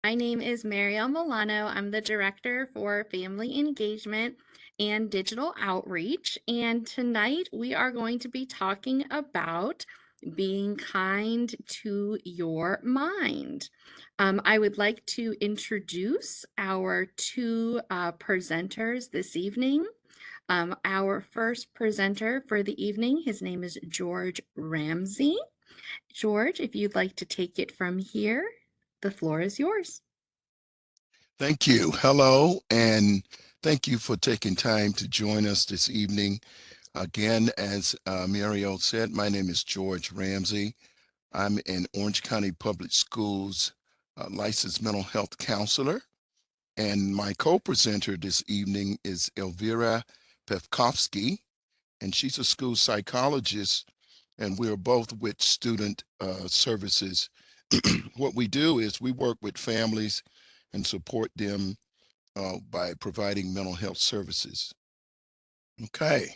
My name is Mariel Milano. I'm the Director for Family Engagement and Digital Outreach. And tonight we are going to be talking about being kind to your mind. I would like to introduce our two presenters this evening. Our first presenter for the evening, his name is George Ramsey. George, if you'd like to take it from here, the floor is yours. Thank you. Hello, and thank you for taking time to join us this evening. Again, as Mariel said, my name is George Ramsey. I'm an Orange County Public Schools licensed mental health counselor, and my co-presenter this evening is Elvira Pevkovsky, and she's a school psychologist, and we're both with Student Services. What we do is we work with families and support them by providing mental health services. Okay,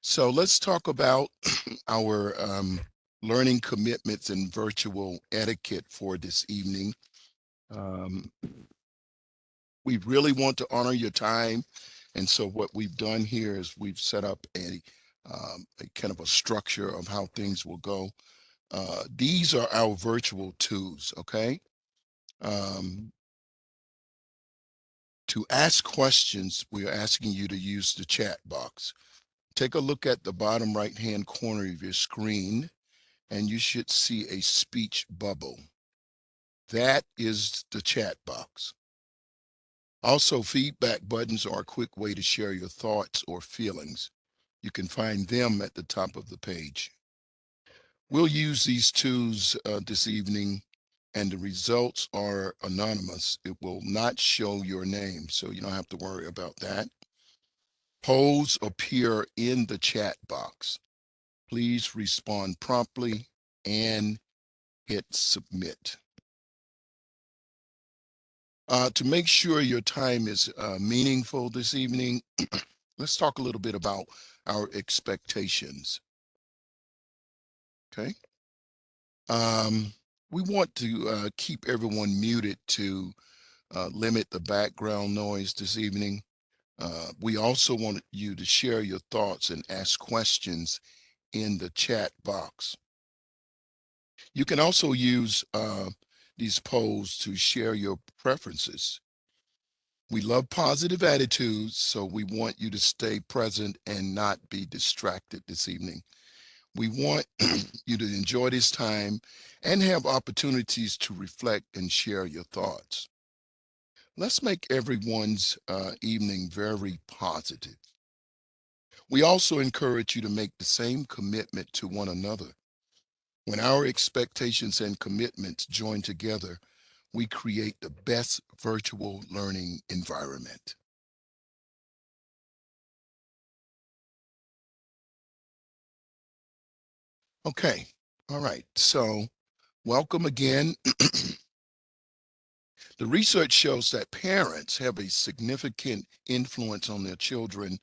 so let's talk about our learning commitments and virtual etiquette for this evening. Um, we really want to honor your time. And so what we've done here is we've set up a kind of a structure of how things will go. These are our virtual tools, okay? Um, to ask questions, we are asking you to use the chat box. Take a look at the bottom right-hand corner of your screen, and you should see a speech bubble. That is the chat box. Also, feedback buttons are a quick way to share your thoughts or feelings. You can find them at the top of the page. We'll use these tools this evening, and the results are anonymous. It will not show your name, so you don't have to worry about that. Polls appear in the chat box. Please respond promptly and hit submit. To make sure your time is meaningful this evening, let's talk a little bit about our expectations. Okay. We want to keep everyone muted to limit the background noise this evening. We also want you to share your thoughts and ask questions in the chat box. You can also use these polls to share your preferences. We love positive attitudes, so we want you to stay present and not be distracted this evening. We want you to enjoy this time and have opportunities to reflect and share your thoughts. Let's make everyone's evening very positive. We also encourage you to make the same commitment to one another. When our expectations and commitments join together, we create the best virtual learning environment. Okay, all right, so welcome again. The research shows that parents have a significant influence on to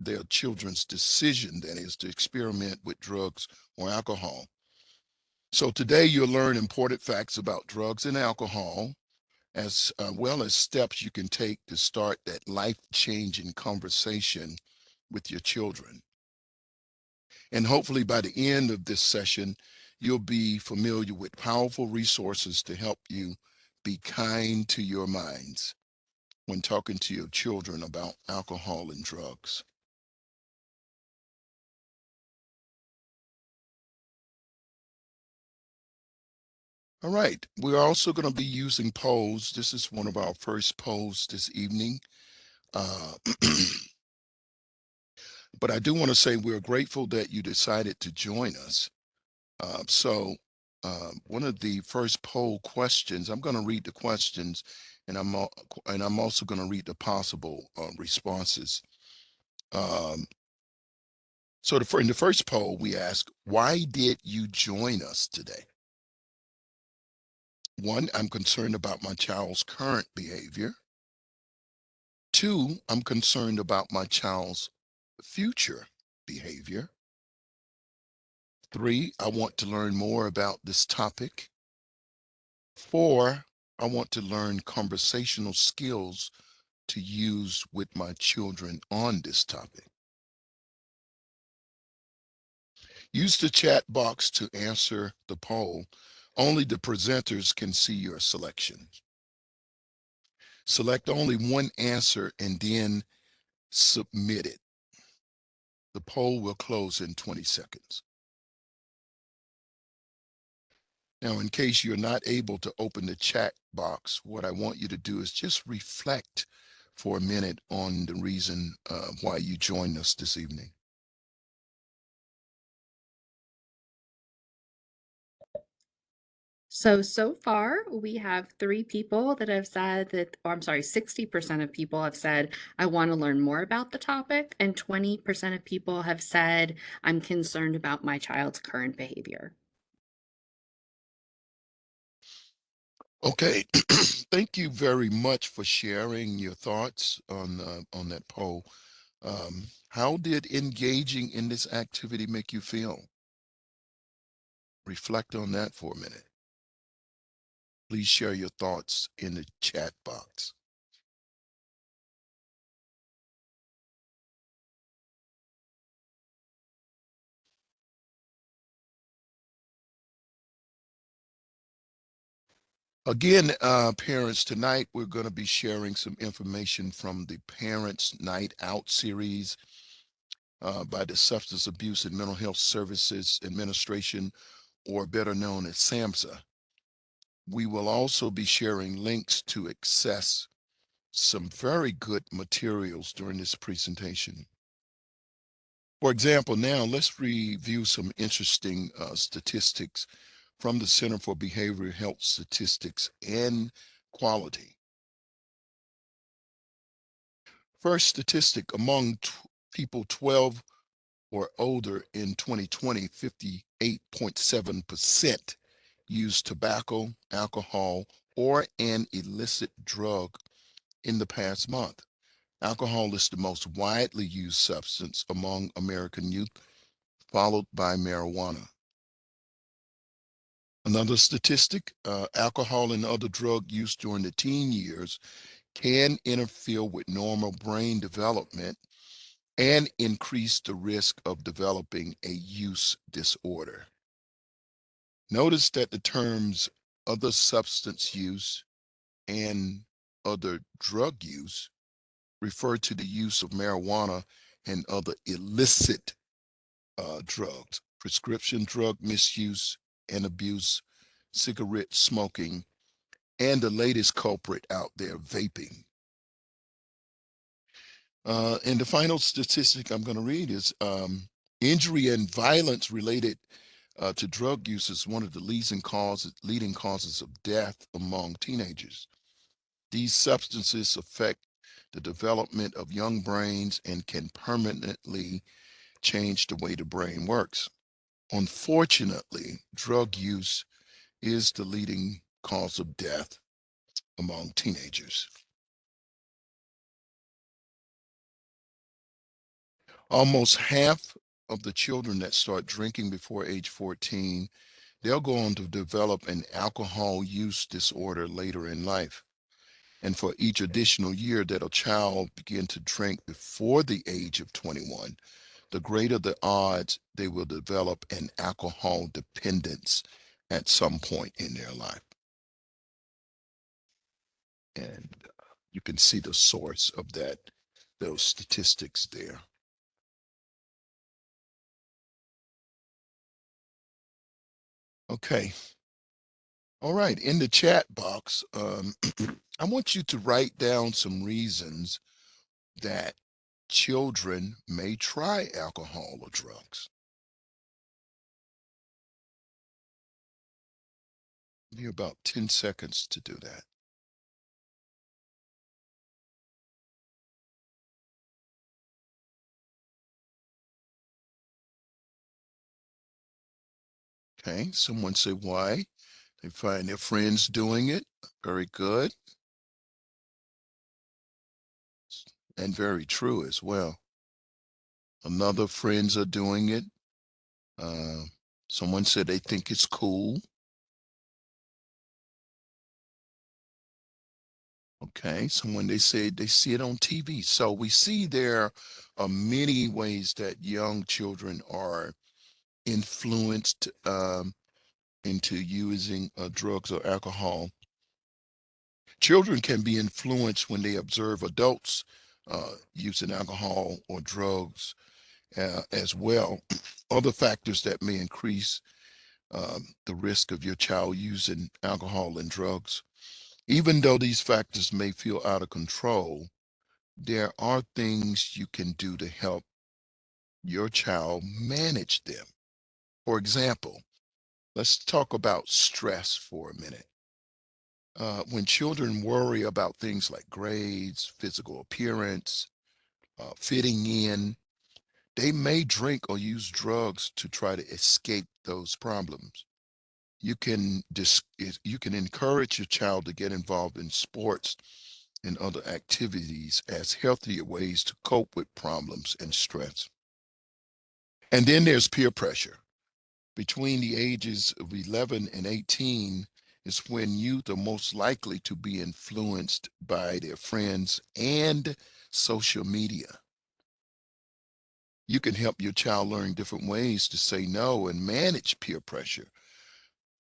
their children's decision, that is, to experiment with drugs or alcohol. So today you'll learn important facts about drugs and alcohol, as well as steps you can take to start that life-changing conversation with your children. And hopefully by the end of this session, you'll be familiar with powerful resources to help you be kind to your minds when talking to your children about alcohol and drugs. All right, we're also going to be using polls. This is one of our first polls this evening. Uh, but I do want to say we're grateful that you decided to join us. One of the first poll questions, I'm going to read the questions, and I'm also going to read the possible responses. Um, in the first poll, we ask, why did you join us today? One, I'm concerned about my child's current behavior. Two, I'm concerned about my child's future behavior. Three, I want to learn more about this topic. 4, I want to learn conversational skills to use with my children on this topic. Use the chat box to answer the poll. Only the presenters can see your selections. Select only one answer and then submit it. The poll will close in 20 seconds. Now, in case you're not able to open the chat box, what I want you to do is just reflect for a minute on the reason why you joined us this evening. So far, we have 3 people that have said that, or I'm sorry, 60% of people have said, I want to learn more about the topic, and 20% of people have said, I'm concerned about my child's current behavior. Okay, thank you very much for sharing your thoughts on that poll. How did engaging in this activity make you feel? Reflect on that for a minute. Please share your thoughts in the chat box. Again, parents, tonight we're going to be sharing some information from the Parents Night Out series by the Substance Abuse and Mental Health Services Administration, or better known as SAMHSA. We will also be sharing links to access some very good materials during this presentation. For example, now let's review some interesting statistics from the Center for Behavioral Health Statistics and Quality. First statistic, among people 12 or older in 2020, 58.7% used tobacco, alcohol, or an illicit drug in the past month. Alcohol is the most widely used substance among American youth, followed by marijuana. Another statistic, alcohol and other drug use during the teen years can interfere with normal brain development and increase the risk of developing a use disorder. Notice that the terms other substance use and other drug use refer to the use of marijuana and other illicit drugs, prescription drug misuse and abuse, cigarette smoking, and the latest culprit out there, vaping. And the final statistic I'm going to read is injury and violence related to drug use is one of the leading causes of death among teenagers. These substances affect the development of young brains and can permanently change the way the brain works. Unfortunately, drug use is the leading cause of death among teenagers. Almost half of the children that start drinking before age 14, they'll go on to develop an alcohol use disorder later in life. And for each additional year that a child begin to drink before the age of 21, the greater the odds they will develop an alcohol dependence at some point in their life. And you can see the source of those statistics there. Okay. All right. In the chat box, I want you to write down some reasons that children may try alcohol or drugs. Give you about 10 seconds to do that. Okay. Someone say why. They find their friends doing it. Very good. And very true as well. Another friends are doing it. Uh, Someone said they think it's cool. Okay, so when they say they see it on TV, so we see there are many ways that young children are influenced into using drugs or alcohol. Children can be influenced when they observe adults using alcohol or drugs as well. Other factors that may increase the risk of your child using alcohol and drugs. Even though these factors may feel out of control, there are things you can do to help your child manage them. For example, let's talk about stress for a minute. When children worry about things like grades, physical appearance, fitting in, they may drink or use drugs to try to escape those problems. You can encourage your child to get involved in sports and other activities as healthier ways to cope with problems and stress. And then there's peer pressure. Between the ages of 11 and 18 is when youth are most likely to be influenced by their friends and social media. You can help your child learn different ways to say no and manage peer pressure.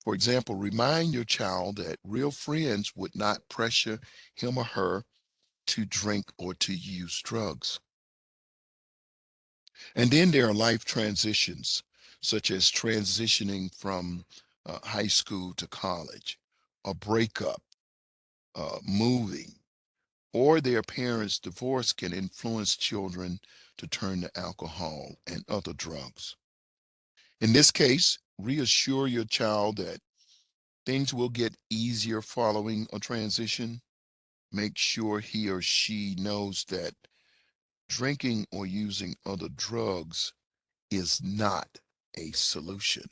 For example, remind your child that real friends would not pressure him or her to drink or to use drugs. And then there are life transitions, such as transitioning from high school to college, a breakup, moving, or their parents' divorce can influence children to turn to alcohol and other drugs. In this case, reassure your child that things will get easier following a transition. Make sure he or she knows that drinking or using other drugs is not a solution.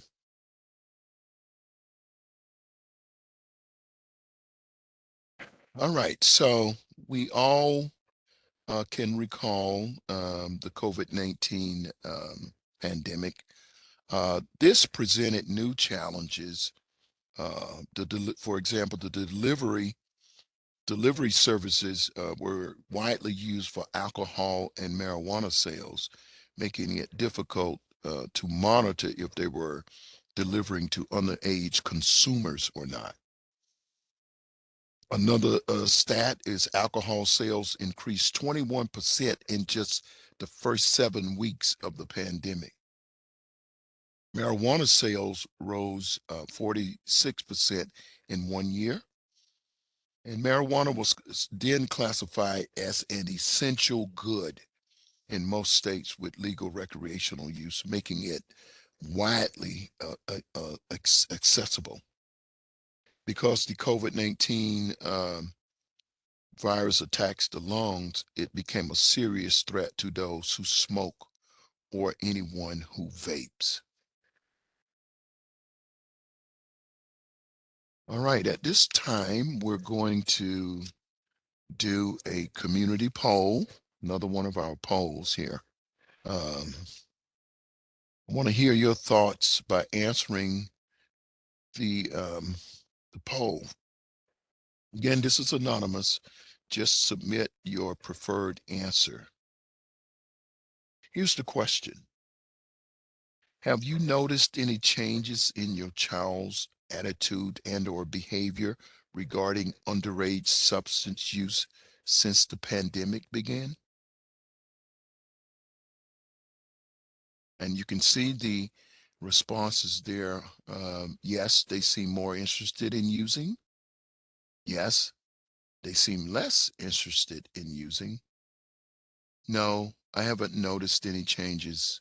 All right, so we all can recall the COVID-19 pandemic. This presented new challenges. For example, the delivery services were widely used for alcohol and marijuana sales, making it difficult to monitor if they were delivering to underage consumers or not. Another stat is alcohol sales increased 21% in just the first 7 weeks of the pandemic. Marijuana sales rose 46% in 1 year, and marijuana was then classified as an essential good in most states with legal recreational use, making it widely accessible. Because the COVID-19 virus attacks the lungs, it became a serious threat to those who smoke or anyone who vapes. All right, at this time, we're going to do a community poll, another one of our polls here. I want to hear your thoughts by answering the poll. Again, this is anonymous. Just submit your preferred answer. Here's the question. Have you noticed any changes in your child's attitude and or behavior regarding underage substance use since the pandemic began? And you can see the responses there. Yes, they seem more interested in using. Yes, they seem less interested in using. No, I haven't noticed any changes.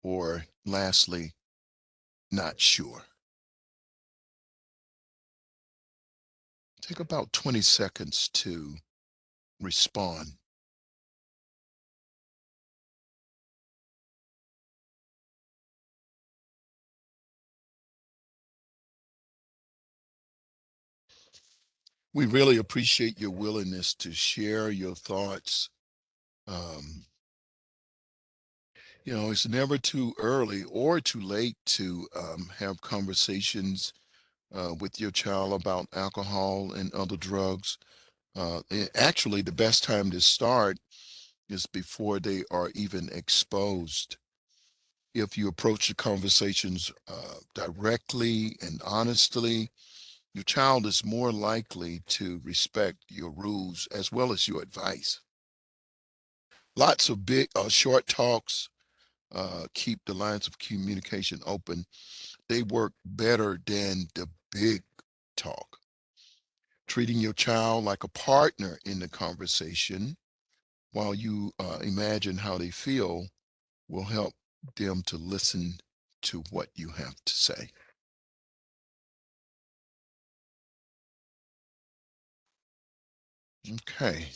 Or lastly, not sure. Take about 20 seconds to respond. We really appreciate your willingness to share your thoughts. Um, it's never too early or too late to have conversations with your child about alcohol and other drugs. Actually, the best time to start is before they are even exposed. If you approach the conversations directly and honestly, your child is more likely to respect your rules as well as your advice. Lots of big, short talks keep the lines of communication open. They work better than the big talk. Treating your child like a partner in the conversation while you imagine how they feel will help them to listen to what you have to say. Okay.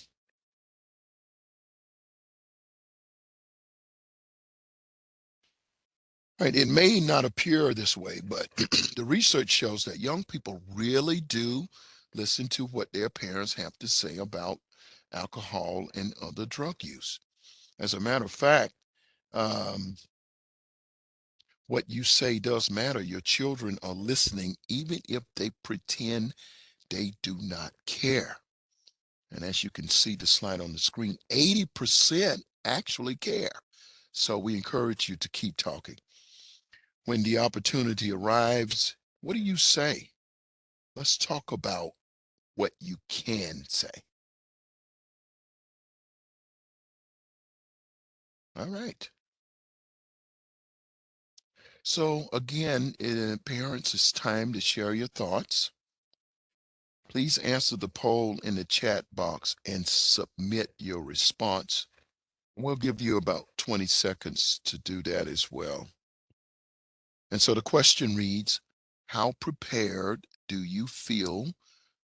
Right. It may not appear this way, but the research shows that young people really do listen to what their parents have to say about alcohol and other drug use. As a matter of fact, um, what you say does matter. Your children are listening, even if they pretend they do not care. And as you can see the slide on the screen, 80% actually care. So we encourage you to keep talking. When the opportunity arrives, what do you say? Let's talk about what you can say. All right. So again, parents, it's time to share your thoughts. Please answer the poll in the chat box and submit your response. We'll give you about 20 seconds to do that as well. And so the question reads, how prepared do you feel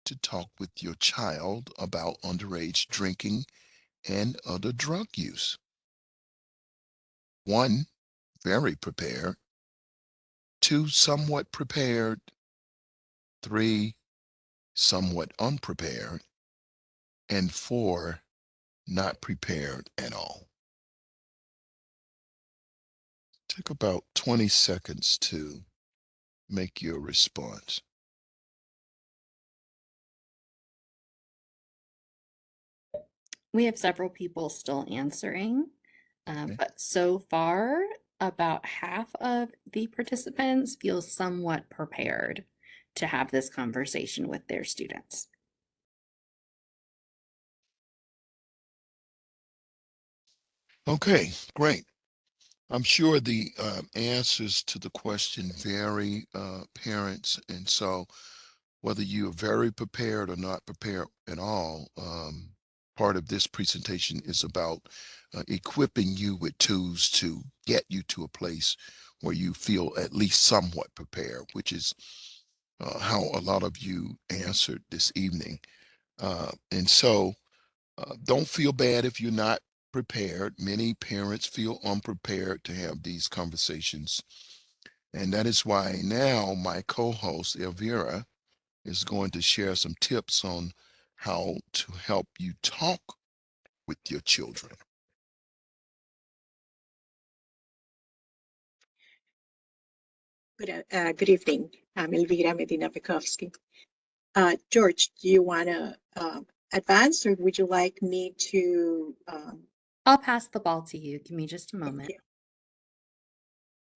to talk with your child about underage drinking and other drug use? 1, very prepared. 2, somewhat prepared. 3, somewhat unprepared. And 4, not prepared at all. Take about 20 seconds to make your response. We have several people still answering, Okay. but so far, about half of the participants feel somewhat prepared to have this conversation with their students. Okay, great. I'm sure the answers to the question vary, parents, and so whether you are very prepared or not prepared at all, part of this presentation is about equipping you with tools to get you to a place where you feel at least somewhat prepared, which is how a lot of you answered this evening. And so don't feel bad if you're not prepared. Many parents feel unprepared to have these conversations. And that is why now my co-host, Elvira, is going to share some tips on how to help you talk with your children. Good evening. I'm Elvira Medina Pekovsky. George, do you want to advance or would you like me to? I'll pass the ball to you. Give me just a Thank moment. you.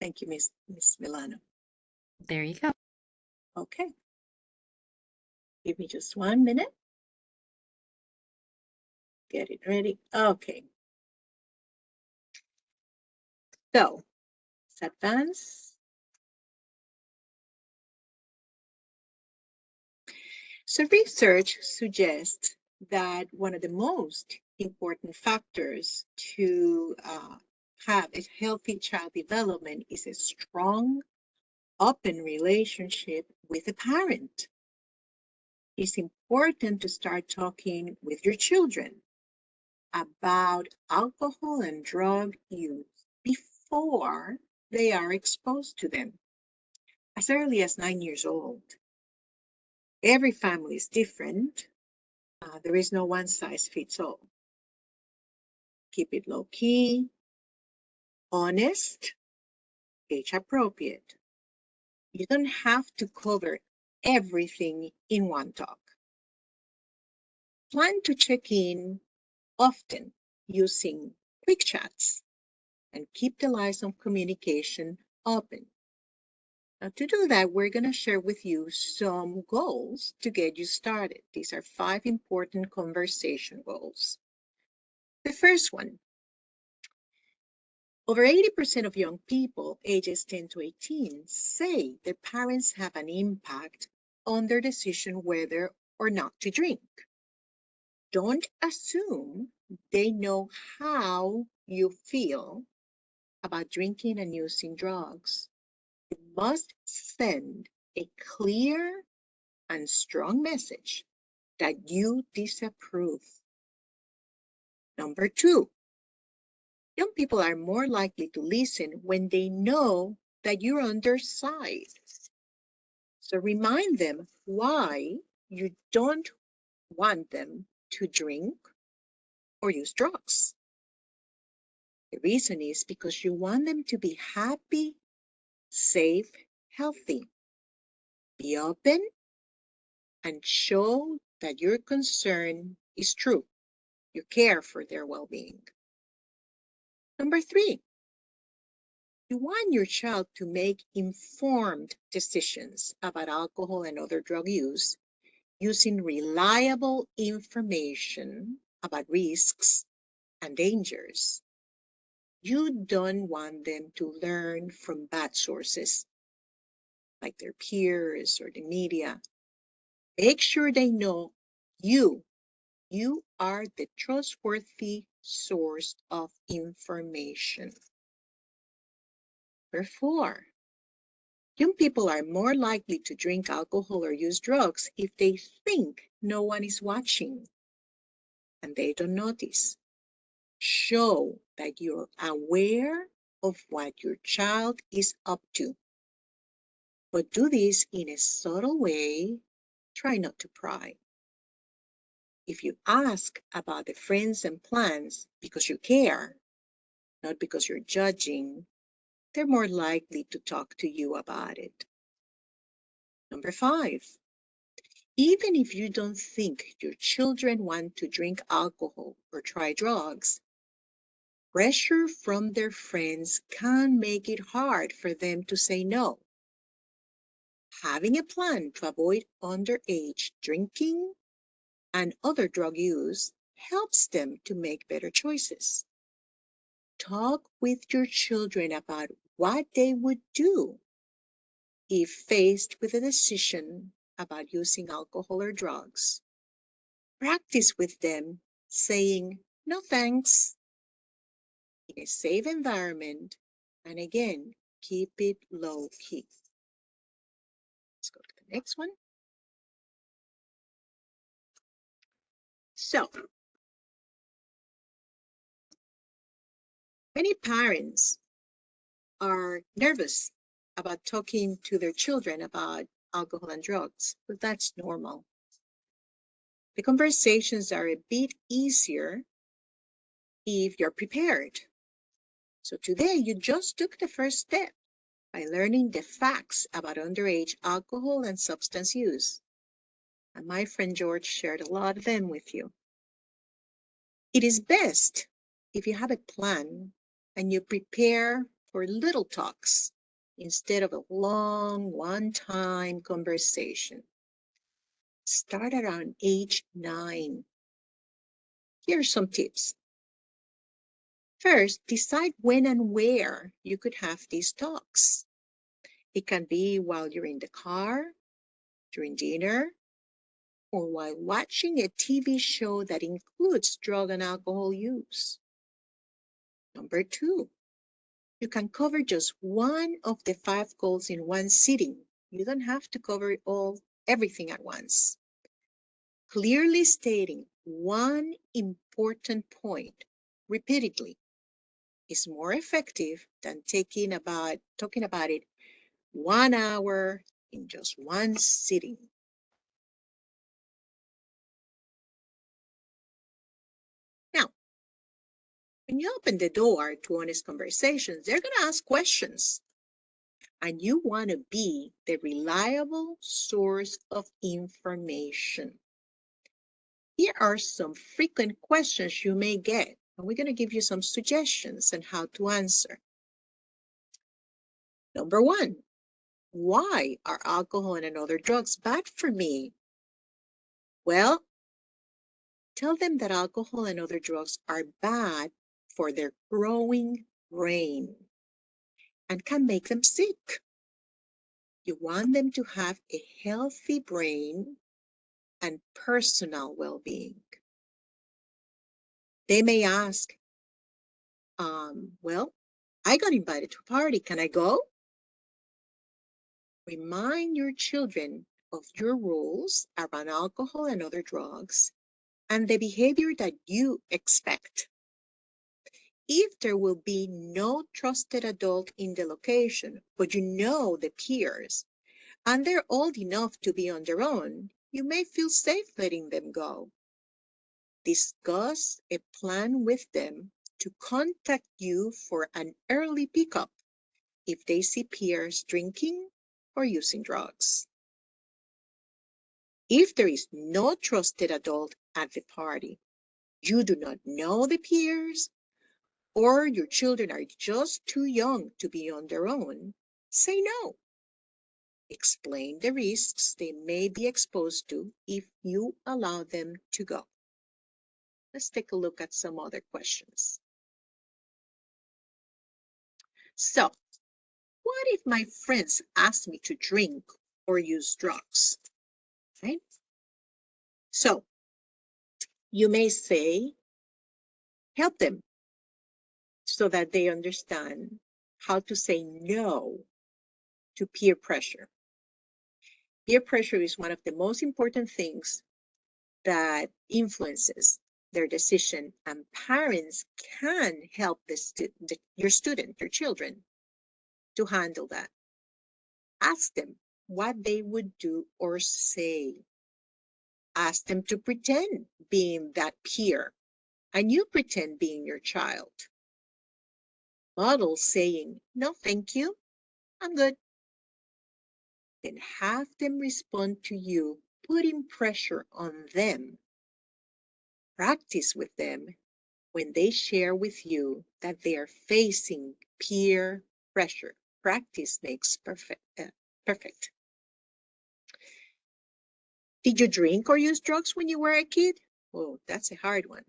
Thank you, Miss Milano. There you go. Okay. Give me just 1 minute. Get it ready. Okay. So let's advance. So research suggests that one of the most important factors to have a healthy child development is a strong, open relationship with a parent. It's important to start talking with your children about alcohol and drug use before they are exposed to them, as early as 9 years old. Every family is different. There is no one size fits all. Keep it low key, honest, age appropriate. You don't have to cover everything in one talk. Plan to check in often using quick chats and keep the lines of communication open. Now, to do that, we're going to share with you some goals to get you started. These are 5 important conversation goals. The first one, over 80% of young people ages 10 to 18 say their parents have an impact on their decision whether or not to drink. Don't assume they know how you feel about drinking and using drugs. You must send a clear and strong message that you disapprove. Number 2, young people are more likely to listen when they know that you're on their side. So remind them why you don't want them to drink or use drugs. The reason is because you want them to be happy, safe, healthy. Be open and show that your concern is true. You care for their well-being. Number 3, you want your child to make informed decisions about alcohol and other drug use using reliable information about risks and dangers. You don't want them to learn from bad sources like their peers or the media. Make sure they know you. You are the trustworthy source of information. Number 4, young people are more likely to drink alcohol or use drugs if they think no one is watching and they don't notice. Show that you're aware of what your child is up to. But do this in a subtle way. Try not to pry. If you ask about the friends and plans because you care, not because you're judging, they're more likely to talk to you about it. Number 5, even if you don't think your children want to drink alcohol or try drugs, pressure from their friends can make it hard for them to say no. Having a plan to avoid underage drinking and other drug use helps them to make better choices. Talk with your children about what they would do if faced with a decision about using alcohol or drugs. Practice with them saying, no thanks, in a safe environment, and again, keep it low key. Let's go to the next one. So, many parents are nervous about talking to their children about alcohol and drugs, but that's normal. The conversations are a bit easier if you're prepared. So today you just took the first step by learning the facts about underage alcohol and substance use. And my friend George shared a lot of them with you. It is best if you have a plan and you prepare for little talks instead of a long one-time conversation. Start around age 9. Here are some tips. First, decide when and where you could have these talks. It can be while you're in the car, during dinner, or while watching a TV show that includes drug and alcohol use. Number 2, you can cover just one of the 5 goals in one sitting. You don't have to cover everything at once. Clearly stating one important point repeatedly is more effective than talking about it 1 hour in just one sitting. Now, when you open the door to honest conversations, they're going to ask questions, and you want to be the reliable source of information. Here are some frequent questions you may get, and we're going to give you some suggestions on how to answer. Number one, why are alcohol and other drugs bad for me? Well, tell them that alcohol and other drugs are bad for their growing brain and can make them sick. You want them to have a healthy brain and personal well-being. They may ask, well, I got invited to a party. Can I go? Remind your children of your rules around alcohol and other drugs and the behavior that you expect. If there will be no trusted adult in the location, but you know the peers, and they're old enough to be on their own, you may feel safe letting them go. Discuss a plan with them to contact you for an early pickup if they see peers drinking or using drugs. If there is no trusted adult at the party, you do not know the peers, or your children are just too young to be on their own, say no. Explain the risks they may be exposed to if you allow them to go. Let's take a look at some other questions. So, what if my friends ask me to drink or use drugs? Right? So, you may say, help them so that they understand how to say no to peer pressure. Peer pressure is one of the most important things that influences their decision, and parents can help your student, your children, to handle that. Ask them what they would do or say. Ask them to pretend being that peer, and you pretend being your child. Model saying, no, thank you, I'm good. Then have them respond to you, putting pressure on them. Practice with them when they share with you that they are facing peer pressure. Practice makes perfect. Perfect. Did you drink or use drugs when you were a kid? Oh, that's a hard one.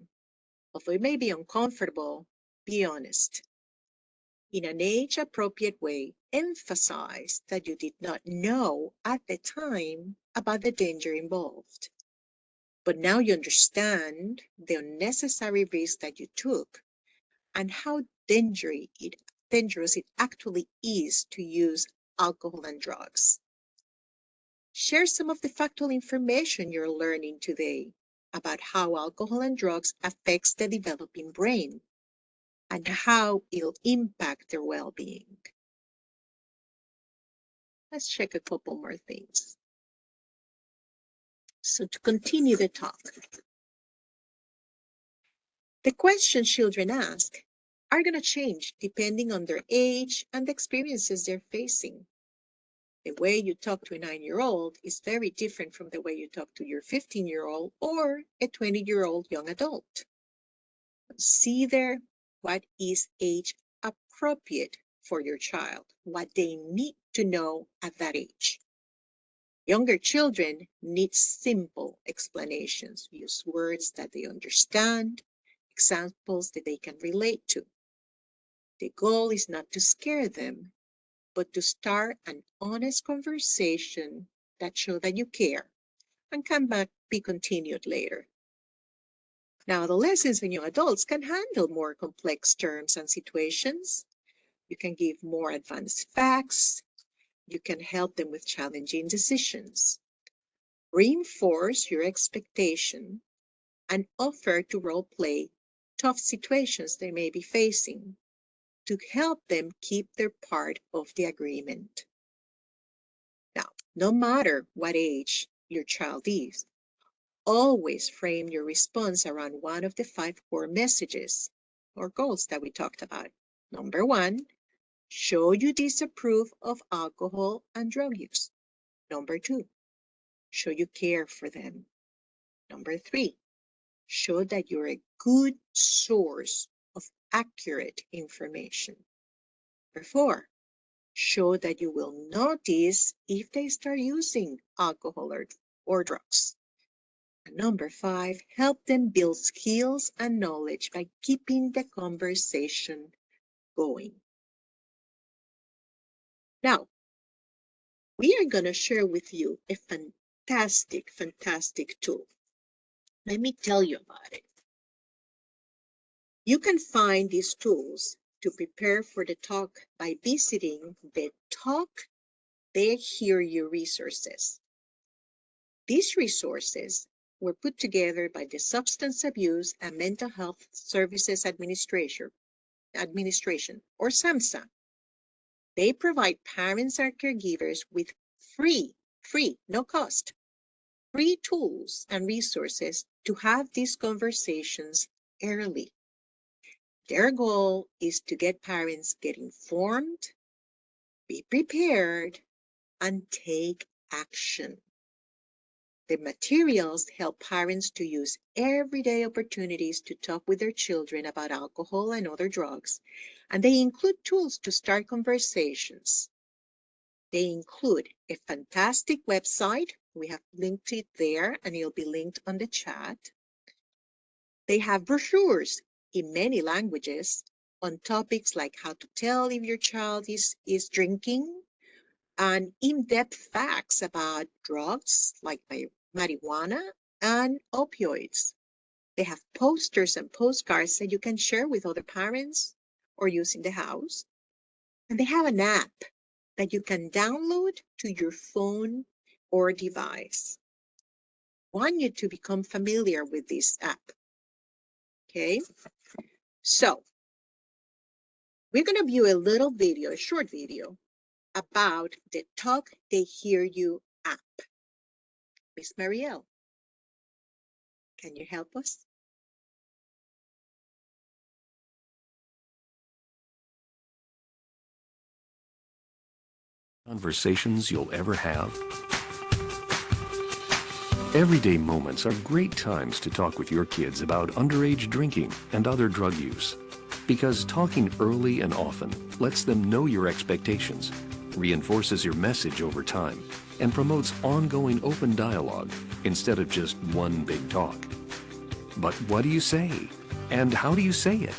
Although it may be uncomfortable, be honest. In an age-appropriate way, emphasize that you did not know at the time about the danger involved. But now you understand the unnecessary risk that you took and how dangerous it actually is to use alcohol and drugs. Share some of the factual information you're learning today about how alcohol and drugs affects the developing brain and how it'll impact their well-being. Let's check a couple more things. So to continue the talk, the questions children ask are going to change depending on their age and the experiences they're facing. The way you talk to a 9-year-old is very different from the way you talk to your 15-year-old or a 20-year-old young adult. Consider what is age appropriate for your child, what they need to know at that age. Younger children need simple explanations. Use words that they understand, examples that they can relate to. The goal is not to scare them, but to start an honest conversation that shows that you care and can be continued later. Now, adolescents and young adults can handle more complex terms and situations. You can give more advanced facts. You can help them with challenging decisions. Reinforce your expectation and offer to role play tough situations they may be facing to help them keep their part of the agreement. Now, no matter what age your child is, always frame your response around one of the 5 core messages or goals that we talked about. Number 1, show you disapprove of alcohol and drug use. Number 2, show you care for them. Number 3, Show that you're a good source of accurate information. Number 4, show that you will notice if they start using alcohol or drugs. And number 5, help them build skills and knowledge by keeping the conversation going. Now, we are going to share with you a fantastic tool. Let me tell you about it. You can find these tools to prepare for the talk by visiting the Talk They Hear You resources. These resources were put together by the Substance Abuse and Mental Health Services Administration, or SAMHSA. They provide parents and caregivers with free, no cost, free tools and resources to have these conversations early. Their goal is to get parents get informed, be prepared, and take action. The materials help parents to use everyday opportunities to talk with their children about alcohol and other drugs, and they include tools to start conversations. They include a fantastic website. We have linked it there, and it'll be linked on the chat. They have brochures in many languages on topics like how to tell if your child is drinking, and in-depth facts about drugs like marijuana and opioids. They have posters and postcards that you can share with other parents or use in the house. And they have an app that you can download to your phone or device. I want you to become familiar with this app. Okay, so we're going to view a little video, a short video, about the Talk They Hear You app. Miss Marielle, can you help us? Conversations you'll ever have? Everyday moments are great times to talk with your kids about underage drinking and other drug use. Because talking early and often lets them know your expectations, reinforces your message over time, and promotes ongoing open dialogue instead of just one big talk. But what do you say? And how do you say it?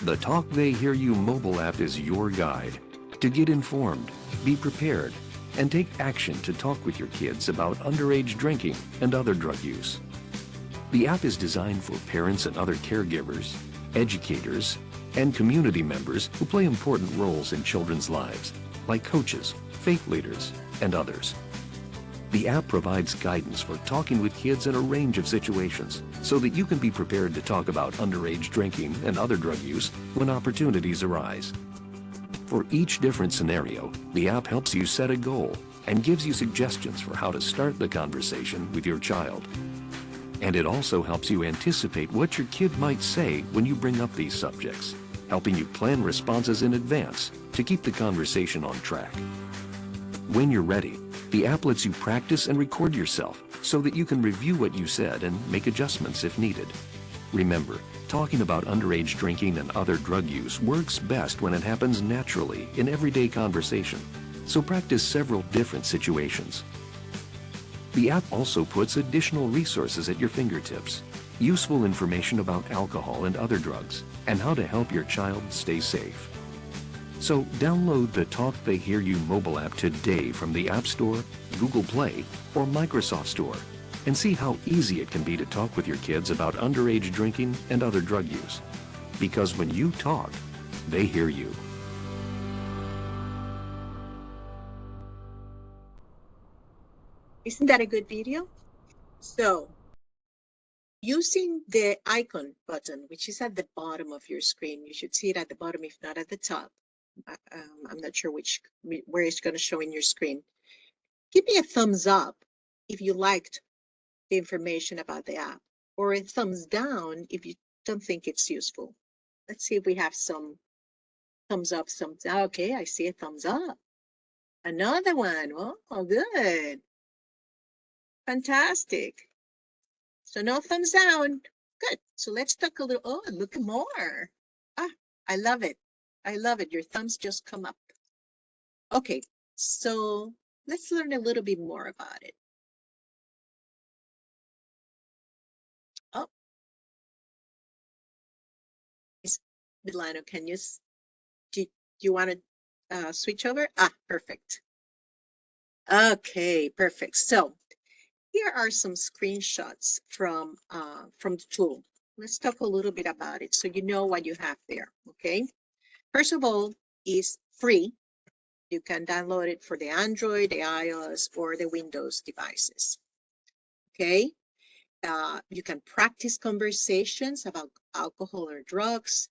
The Talk They Hear You mobile app is your guide to get informed, be prepared, and take action to talk with your kids about underage drinking and other drug use. The app is designed for parents and other caregivers, educators, and community members who play important roles in children's lives, like coaches, faith leaders, and others. The app provides guidance for talking with kids in a range of situations so that you can be prepared to talk about underage drinking and other drug use when opportunities arise. For each different scenario, the app helps you set a goal and gives you suggestions for how to start the conversation with your child. And it also helps you anticipate what your kid might say when you bring up these subjects, helping you plan responses in advance to keep the conversation on track. When you're ready, the app lets you practice and record yourself so that you can review what you said and make adjustments if needed. Remember, talking about underage drinking and other drug use works best when it happens naturally in everyday conversation, so practice several different situations. The app also puts additional resources at your fingertips, useful information about alcohol and other drugs, and how to help your child stay safe. So download the Talk They Hear You mobile app today from the App Store, Google Play, or Microsoft Store, and see how easy it can be to talk with your kids about underage drinking and other drug use. Because when you talk, they hear you. Isn't that a good video? So, using the icon button, which is at the bottom of your screen, you should see it at the bottom, if not at the top. I'm not sure where it's going to show in your screen. Give me a thumbs up if you liked the information about the app, or a thumbs down if you don't think it's useful. Let's see if we have some thumbs up, okay, I see a thumbs up. Another one. Oh, good. Fantastic. So no thumbs down. Good. So let's talk a little. Oh, look more. Ah, I love it. I love it. Your thumbs just come up. Okay, so let's learn a little bit more about it. Oh, Miss Milano, do you want to switch over? Ah, perfect. Okay, perfect. So here are some screenshots from the tool. Let's talk a little bit about it so you know what you have there, okay? First of all, it's free. You can download it for the Android, the iOS, or the Windows devices, okay? You can practice conversations about alcohol or drugs.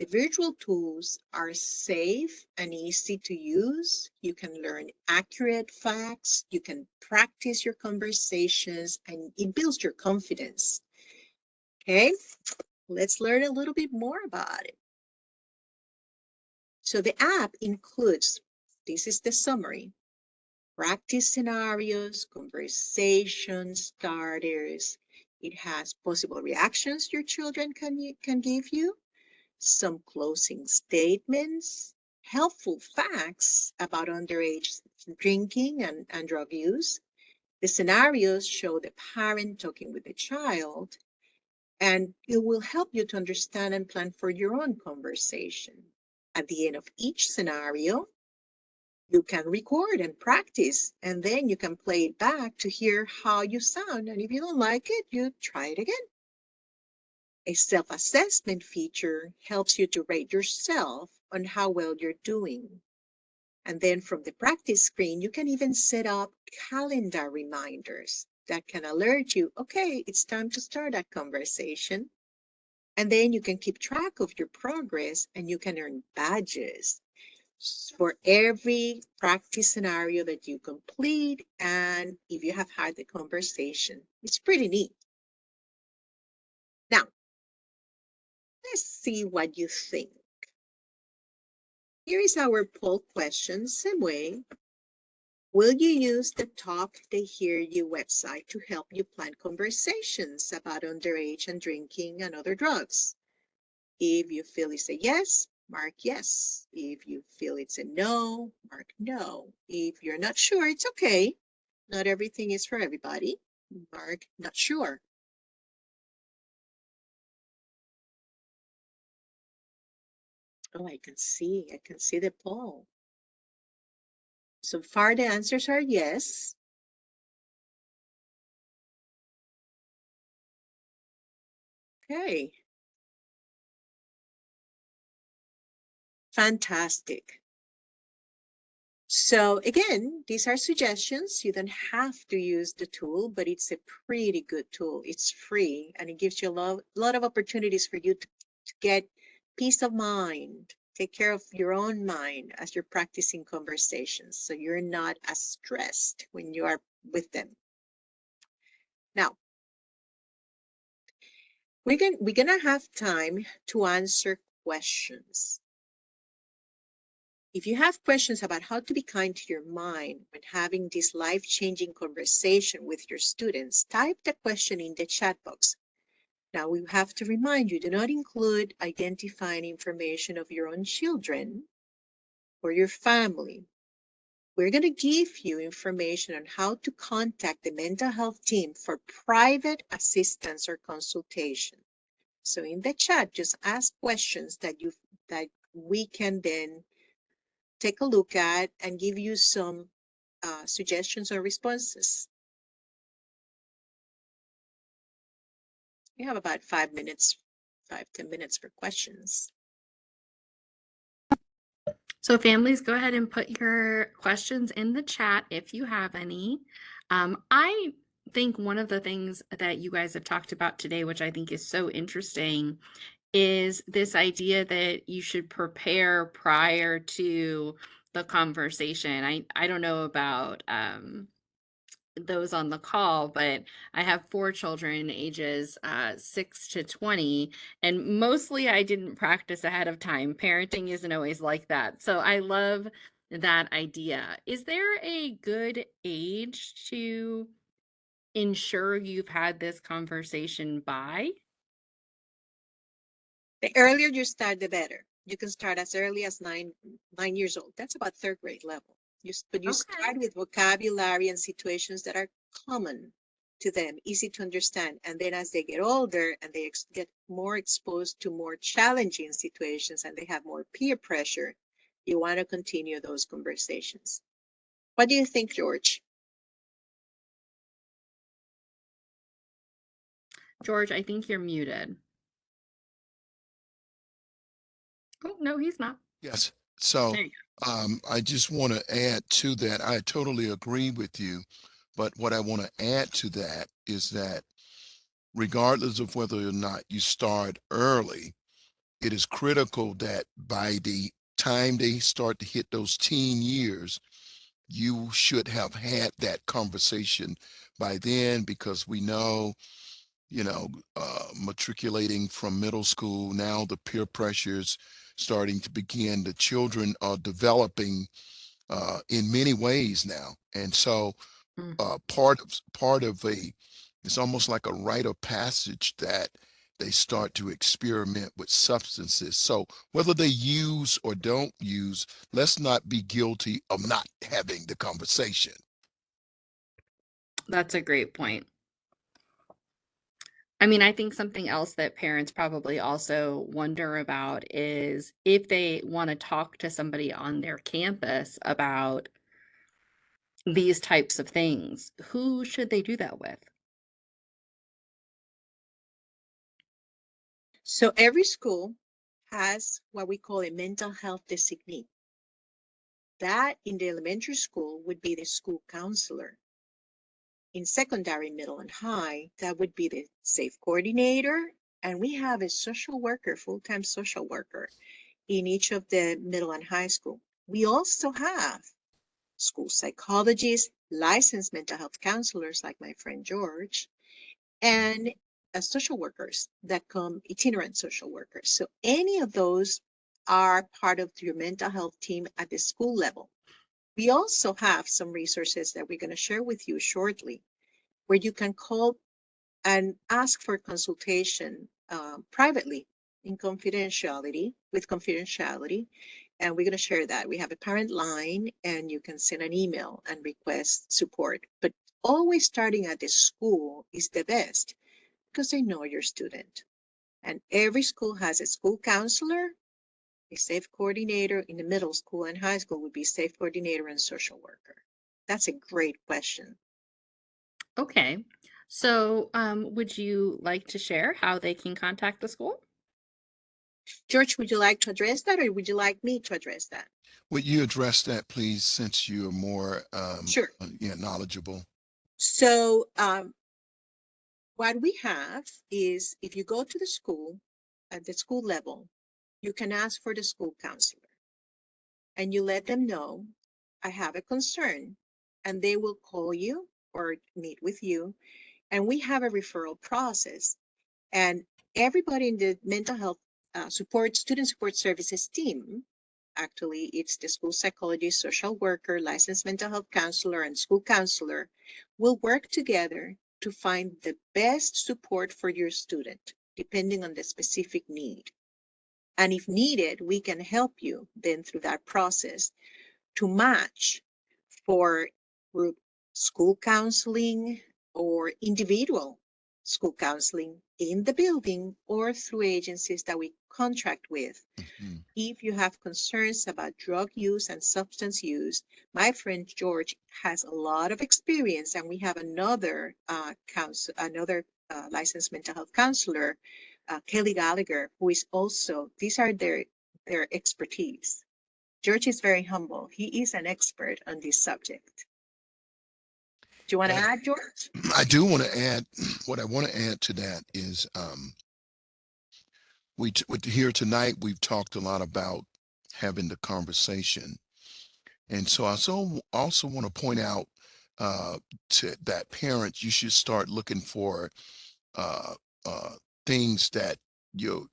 The virtual tools are safe and easy to use. You can learn accurate facts. You can practice your conversations and it builds your confidence. Okay, let's learn a little bit more about it. So the app includes, this is the summary, practice scenarios, conversation starters. It has possible reactions your children can give you, some closing statements, helpful facts about underage drinking and drug use. The scenarios show the parent talking with the child, and it will help you to understand and plan for your own conversation. At the end of each scenario, you can record and practice, and then you can play it back to hear how you sound. And if you don't like it, you try it again. A self-assessment feature helps you to rate yourself on how well you're doing. And then from the practice screen, you can even set up calendar reminders that can alert you, okay, it's time to start that conversation. And then you can keep track of your progress and you can earn badges for every practice scenario that you complete and if you have had the conversation. It's pretty neat. Now, let's see what you think. Here is our poll question, same way. Will you use the Talk They Hear You website to help you plan conversations about underage and drinking and other drugs? If you feel it's a yes, mark yes. If you feel it's a no, mark no. If you're not sure, it's okay. Not everything is for everybody. Mark not sure. Oh, I can see the poll. So far, the answers are yes. Okay. Fantastic. So again, these are suggestions. You don't have to use the tool, but it's a pretty good tool. It's free and it gives you a lot of opportunities for you to get peace of mind, take care of your own mind as you're practicing conversations. So you're not as stressed when you are with them. Now, we're gonna have time to answer questions. If you have questions about how to be kind to your mind when having this life-changing conversation with your students, type the question in the chat box. Now we have to remind you, do not include identifying information of your own children or your family. We're going to give you information on how to contact the mental health team for private assistance or consultation. So in the chat, just ask questions that we can then take a look at and give you some suggestions or responses. We have about 5 minutes, 10 minutes for questions. So families, go ahead and put your questions in the chat if you have any. I think one of the things that you guys have talked about today, which I think is so interesting, is this idea that you should prepare prior to the conversation. I don't know about those on the call, but I have 4 children ages 6 to 20, and mostly I didn't practice ahead of time. Parenting isn't always like that. So I love that idea. Is there a good age to ensure you've had this conversation by? The earlier you start, the better. You can start as early as 9 years old. That's about third grade level. But you Okay. start with vocabulary and situations that are common to them, easy to understand. And then as they get older and they get more exposed to more challenging situations and they have more peer pressure, you want to continue those conversations. What do you think, George? George, I think you're muted. Oh, no, he's not. Yes. So There you I just want to add to that. I totally agree with you. But what I want to add to that is that regardless of whether or not you start early, it is critical that by the time they start to hit those teen years, you should have had that conversation by then, because we know, matriculating from middle school, now the peer pressures starting to begin. The children are developing in many ways now. And so go. part of it's almost like a rite of passage that they start to experiment with substances. So whether they use or don't use, let's not be guilty of not having the conversation. That's a great point. I mean, I think something else that parents probably also wonder about is if they want to talk to somebody on their campus about these types of things, who should they do that with? So every school has what we call a mental health designee. That in the elementary school would be the school counselor. In secondary, middle, and high, that would be the SAFE coordinator. And we have a social worker, full-time social worker in each of the middle and high school. We also have school psychologists, licensed mental health counselors like my friend George, and social workers that come, itinerant social workers. So any of those are part of your mental health team at the school level. We also have some resources that we're going to share with you shortly, where you can call and ask for consultation privately in confidentiality, with confidentiality. And we're going to share that. We have a parent line, and you can send an email and request support. But always starting at the school is the best because they know your student. And every school has a school counselor, a SAFE coordinator. In the middle school and high school would be SAFE coordinator and social worker. That's a great question. Okay. So, would you like to share how they can contact the school? George, would you like to address that, or would you like me to address that? Would you address that, please, since you're more Sure. knowledgeable? So what we have is, if you go to the school, at the school level, you can ask for the school counselor and you let them know, I have a concern, and they will call you or meet with you. And we have a referral process. And everybody in the mental health student support services team, actually, it's the school psychologist, social worker, licensed mental health counselor, and school counselor, will work together to find the best support for your student, depending on the specific need. And if needed, we can help you then through that process to match for group school counseling or individual school counseling in the building or through agencies that we contract with. Mhm. If you have concerns about drug use and substance use, my friend George has a lot of experience, and we have another licensed mental health counselor, Kelly Gallagher, who is also, these are their expertise. George is very humble. He is an expert on this subject. Do you want to And add, George? I do want to add, what I want to add to that is here tonight, we've talked a lot about having the conversation. And so I also want to point out to that parents, you should start looking for uh, uh, things that your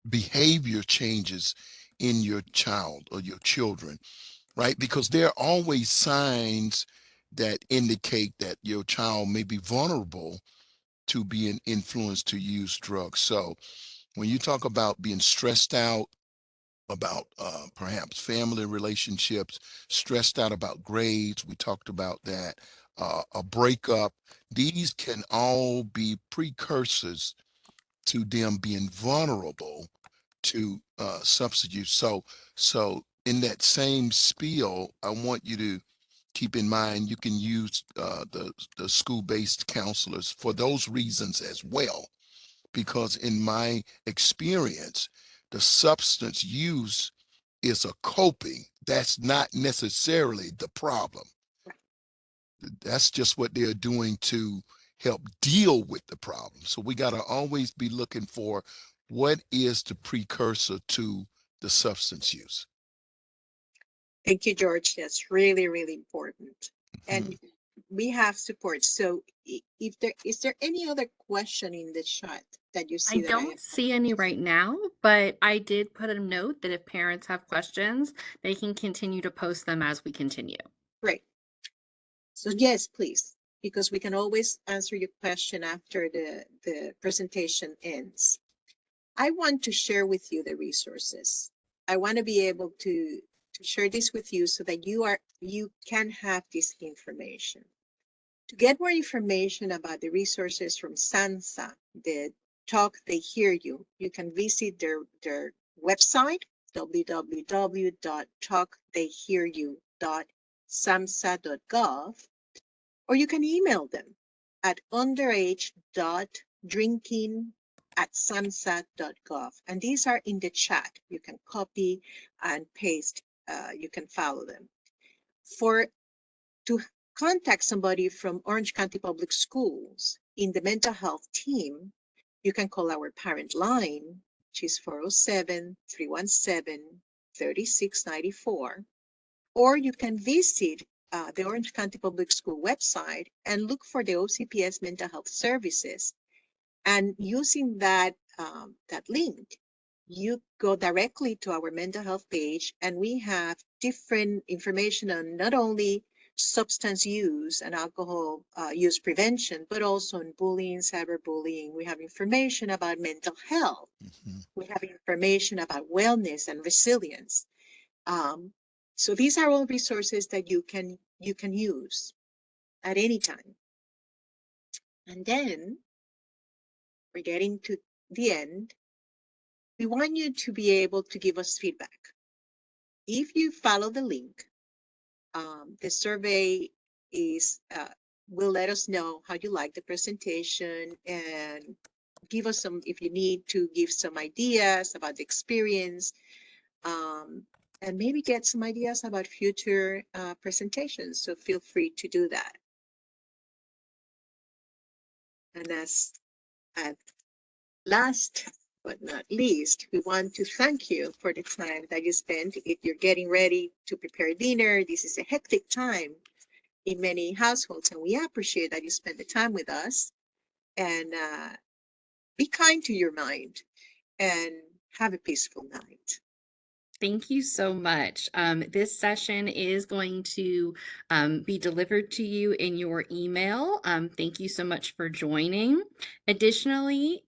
behavior changes in your child or your children, right? Because there are always signs that indicate that your child may be vulnerable to being influenced to use drugs. So When you talk about being stressed out about perhaps family relationships, stressed out about grades, we talked about that, a breakup, these can all be precursors to them being vulnerable to substance use. So in that same spiel, I want you to keep in mind you can use the school-based counselors for those reasons as well, because in my experience, the substance use is a coping. That's not necessarily the problem. That's just what they're doing to help deal with the problem. So we got to always be looking for what is the precursor to the substance use. Thank you, George. That's really, really important. Mhm. And we have support. So if there is there any other question in the chat that you I see that I don't have? see any right now, but I did put a note that if parents have questions, they can continue to post them as we continue. Great. So yes, please, because we can always answer your question after the presentation ends. I want to share with you the resources. I want to be able to share this with you so that you can have this information. To get more information about the resources from SANSA, the Talk They Hear You, you can visit their website, www.talktheyhearyou.samsa.gov, or you can email them at underage.drinking@samsa.gov. And these are in the chat. You can copy and paste. You can follow them. To contact somebody from Orange County Public Schools in the mental health team, you can call our parent line, which is 407-317-3694, or you can visit the Orange County Public School website and look for the OCPS mental health services. And using that link, you go directly to our mental health page, and we have different information on not only substance use and alcohol use prevention, but also on bullying, cyberbullying. We have information about mental health. Mhm. We have information about wellness and resilience. So these are all resources that you can use at any time. And then we're getting to the end. We want you to be able to give us feedback. If you follow the link, the survey is will let us know how you like the presentation and give us some, if you need to give some ideas about the experience, and maybe get some ideas about future presentations. So feel free to do that. And as last but not least, we want to thank you for the time that you spent. If you're getting ready to prepare dinner, this is a hectic time in many households, and we appreciate that you spend the time with us. And be kind to your mind and have a peaceful night. Thank you so much. This session is going to be delivered to you in your email. Thank you so much for joining. Additionally,